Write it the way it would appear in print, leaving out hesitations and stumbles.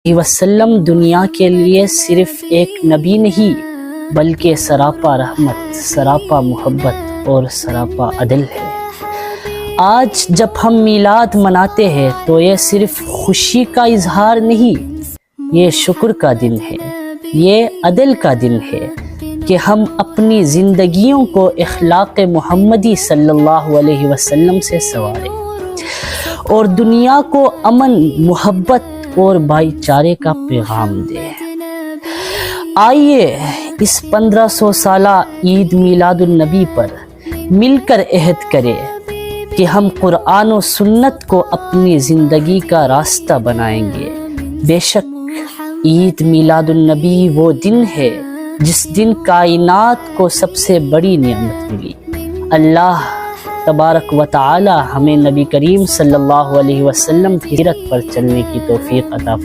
वसल्लम दुनिया के लिए सिर्फ एक नबी नहीं बल्कि सरापा रहमत, सरापा मोहब्बत और सरापा अदल है। आज जब हम मीलाद मनाते हैं तो ये सिर्फ खुशी का इजहार नहीं, ये शुक्र का दिन है, ये अदल का दिन है कि हम अपनी ज़िंदगियों को इखलाक़ मुहम्मदी सल्लल्लाहु अलैहि वसल्लम से संवारें और दुनिया को अमन, मोहब्बत और भाईचारे का पैगाम दे। आइए इस 1500 साला ईद मिलादुन नबी पर मिलकर अहद करें कि हम कुरान और सुन्नत को अपनी ज़िंदगी का रास्ता बनाएंगे। बेशक ईद मिलादुन नबी वो दिन है जिस दिन कायनात को सबसे बड़ी नेमत मिली। अल्लाह तबारक व तआला हमें नबी करीम सल्लल्लाहु अलैहि वसल्लम की सीरत पर चलने की तौफीक अता